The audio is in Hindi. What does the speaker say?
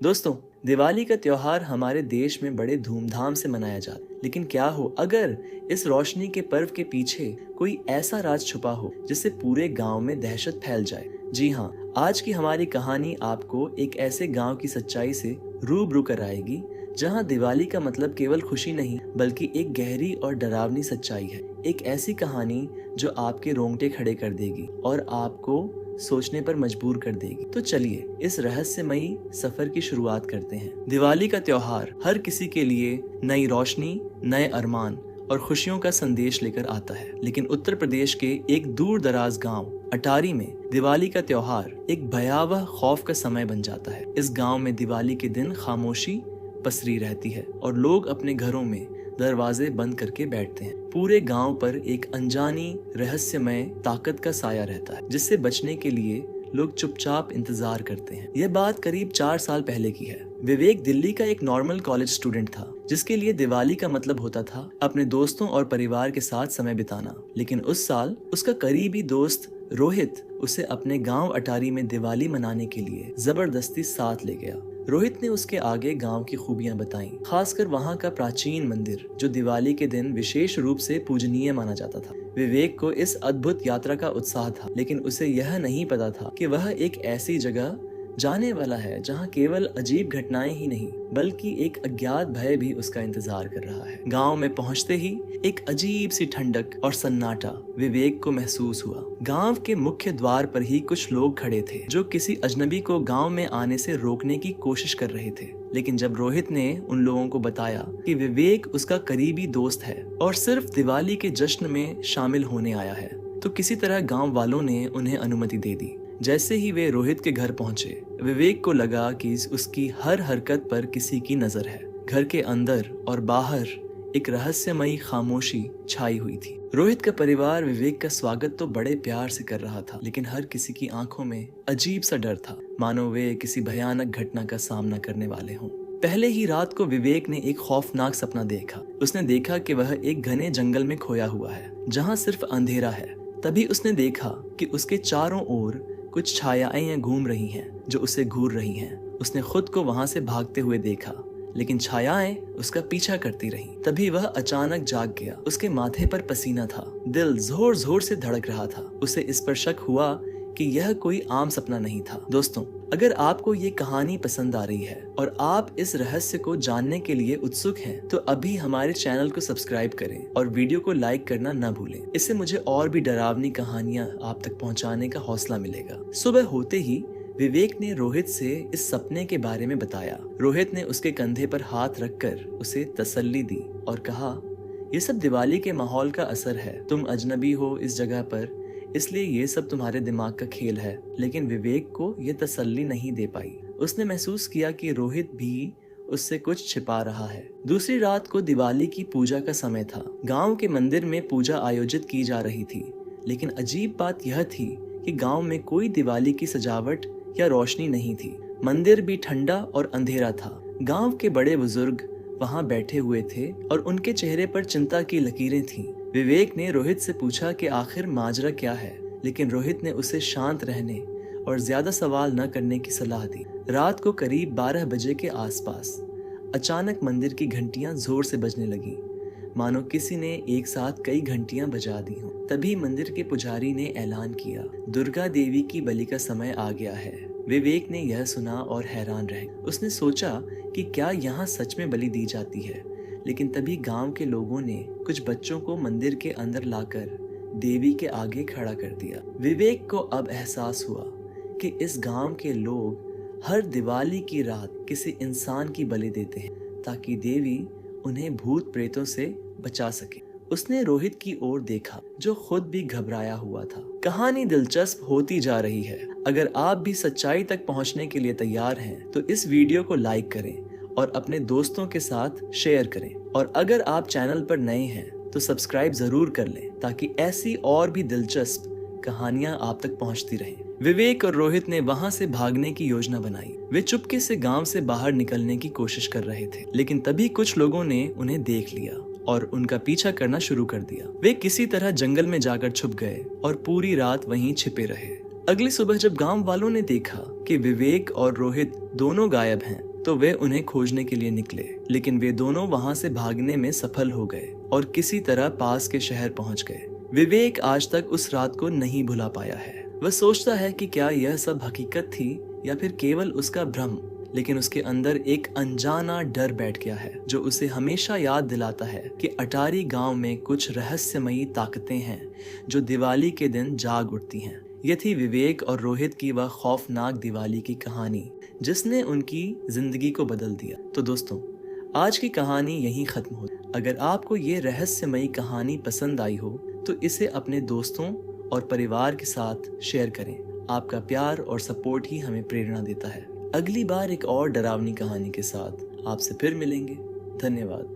दोस्तों, दिवाली का त्योहार हमारे देश में बड़े धूमधाम से मनाया जाता है। लेकिन क्या हो अगर इस रोशनी के पर्व के पीछे कोई ऐसा राज छुपा हो जिससे पूरे गांव में दहशत फैल जाए। जी हाँ, आज की हमारी कहानी आपको एक ऐसे गांव की सच्चाई से रूबरू कराएगी जहां दिवाली का मतलब केवल खुशी नहीं बल्कि एक गहरी और डरावनी सच्चाई है। एक ऐसी कहानी जो आपके रोंगटे खड़े कर देगी और आपको सोचने पर मजबूर कर देगी। तो चलिए इस रहस्यमयी सफर की शुरुआत करते हैं। दिवाली का त्योहार हर किसी के लिए नई रोशनी, नए अरमान और खुशियों का संदेश लेकर आता है। लेकिन उत्तर प्रदेश के एक दूर दराज गाँव अटारी में दिवाली का त्योहार एक भयावह खौफ का समय बन जाता है। इस गाँव में दिवाली के दिन खामोशी पसरी रहती है और लोग अपने घरों में दरवाजे बंद करके बैठते हैं। पूरे गांव पर एक अनजानी रहस्यमय ताकत का साया रहता है जिससे बचने के लिए लोग चुपचाप इंतजार करते हैं। यह बात करीब 4 साल पहले की है। विवेक दिल्ली का एक नॉर्मल कॉलेज स्टूडेंट था जिसके लिए दिवाली का मतलब होता था अपने दोस्तों और परिवार के साथ समय बिताना। लेकिन उस साल उसका करीबी दोस्त रोहित उसे अपने गांव अटारी में दिवाली मनाने के लिए जबरदस्ती साथ ले गया। रोहित ने उसके आगे गांव की खूबियां बताईं, खासकर वहां का प्राचीन मंदिर जो दिवाली के दिन विशेष रूप से पूजनीय माना जाता था। विवेक को इस अद्भुत यात्रा का उत्साह था, लेकिन उसे यह नहीं पता था कि वह एक ऐसी जगह जाने वाला है जहां केवल अजीब घटनाएं ही नहीं बल्कि एक अज्ञात भय भी उसका इंतजार कर रहा है। गांव में पहुंचते ही एक अजीब सी ठंडक और सन्नाटा विवेक को महसूस हुआ। गांव के मुख्य द्वार पर ही कुछ लोग खड़े थे जो किसी अजनबी को गांव में आने से रोकने की कोशिश कर रहे थे। लेकिन जब रोहित ने उन लोगों को बताया कि विवेक उसका करीबी दोस्त है और सिर्फ दिवाली के जश्न में शामिल होने आया है, तो किसी तरह गाँव वालों ने उन्हें अनुमति दे दी। जैसे ही वे रोहित के घर पहुंचे, विवेक को लगा कि उसकी हर हरकत पर किसी की नजर है। घर के अंदर और बाहर एक रहस्यमयी खामोशी छाई हुई थी। रोहित का परिवार विवेक का स्वागत तो बड़े प्यार से कर रहा था, लेकिन हर किसी की आंखों में अजीब सा डर था, मानो वे किसी भयानक घटना का सामना करने वाले हों। पहले ही रात को विवेक ने एक खौफनाक सपना देखा। उसने देखा कि वह एक घने जंगल में खोया हुआ है जहाँ सिर्फ अंधेरा है। तभी उसने देखा कि उसके चारों ओर कुछ छायाएं घूम रही हैं जो उसे घूर रही हैं। उसने खुद को वहां से भागते हुए देखा, लेकिन छायाएं उसका पीछा करती रहीं। तभी वह अचानक जाग गया। उसके माथे पर पसीना था, दिल जोर जोर से धड़क रहा था। उसे इस पर शक हुआ कि यह कोई आम सपना नहीं था। दोस्तों, अगर आपको ये कहानी पसंद आ रही है और आप इस रहस्य को जानने के लिए उत्सुक हैं, तो अभी हमारे चैनल को सब्सक्राइब करें और वीडियो को लाइक करना न भूलें। इससे मुझे और भी डरावनी कहानियां आप तक पहुंचाने का हौसला मिलेगा। सुबह होते ही विवेक ने रोहित से इस सपने के बारे में बताया। रोहित ने उसके कंधे पर हाथ रखकर उसे तसल्ली दी और कहा, ये सब दिवाली के माहौल का असर है। तुम अजनबी हो इस जगह पर, इसलिए ये सब तुम्हारे दिमाग का खेल है। लेकिन विवेक को ये तसल्ली नहीं दे पाई। उसने महसूस किया कि रोहित भी उससे कुछ छिपा रहा है। दूसरी रात को दिवाली की पूजा का समय था। गांव के मंदिर में पूजा आयोजित की जा रही थी, लेकिन अजीब बात यह थी कि गांव में कोई दिवाली की सजावट या रोशनी नहीं थी। मंदिर भी ठंडा और अंधेरा था। गांव के बड़े बुजुर्ग वहां बैठे हुए थे और उनके चेहरे पर चिंता की लकीरें थीं। विवेक ने रोहित से पूछा कि आखिर माजरा क्या है, लेकिन रोहित ने उसे शांत रहने और ज्यादा सवाल न करने की सलाह दी। रात को करीब 12 बजे के आसपास अचानक मंदिर की घंटियां जोर से बजने लगी, मानो किसी ने एक साथ कई घंटियां बजा दी हों। तभी मंदिर के पुजारी ने ऐलान किया, दुर्गा देवी की बलि का समय आ गया है। विवेक ने यह सुना और हैरान रह गया। उसने सोचा कि क्या यहाँ सच में बलि दी जाती है। लेकिन तभी गांव के लोगों ने कुछ बच्चों को मंदिर के अंदर लाकर देवी के आगे खड़ा कर दिया। विवेक को अब एहसास हुआ कि इस गांव के लोग हर दिवाली की रात किसी इंसान की बलि देते हैं ताकि देवी उन्हें भूत प्रेतों से बचा सके। उसने रोहित की ओर देखा जो खुद भी घबराया हुआ था। कहानी दिलचस्प होती जा रही है। अगर आप भी सच्चाई तक पहुंचने के लिए तैयार हैं, तो इस वीडियो को लाइक करें और अपने दोस्तों के साथ शेयर करें। और अगर आप चैनल पर नए हैं तो सब्सक्राइब जरूर कर लें ताकि ऐसी और भी दिलचस्प कहानियां आप तक पहुंचती रहें। विवेक और रोहित ने वहां से भागने की योजना बनाई। वे चुपके से गांव से बाहर निकलने की कोशिश कर रहे थे, लेकिन तभी कुछ लोगों ने उन्हें देख लिया और उनका पीछा करना शुरू कर दिया। वे किसी तरह जंगल में जाकर छुप गए और पूरी रात वहीं छिपे रहे। अगली सुबह जब गांव वालों ने देखा कि विवेक और रोहित दोनों गायब हैं, तो वे उन्हें खोजने के लिए निकले, लेकिन वे दोनों वहां से भागने में सफल हो गए और किसी तरह पास के शहर पहुंच गए। विवेक आज तक उस रात को नहीं भुला पाया है। वह सोचता है कि क्या यह सब हकीकत थी या फिर केवल उसका भ्रम, लेकिन उसके अंदर एक अनजाना डर बैठ गया है जो उसे हमेशा याद दिलाता है कि अटारी गांव में कुछ रहस्यमयी ताकतें हैं जो दिवाली के दिन जाग उठती हैं। यह थी विवेक और रोहित की वह खौफनाक दिवाली की कहानी जिसने उनकी जिंदगी को बदल दिया। तो दोस्तों, आज की कहानी यहीं खत्म हो। अगर आपको ये रहस्यमयी कहानी पसंद आई हो तो इसे अपने दोस्तों और परिवार के साथ शेयर करें। आपका प्यार और सपोर्ट ही हमें प्रेरणा देता है। अगली बार एक और डरावनी कहानी के साथ आपसे फिर मिलेंगे। धन्यवाद।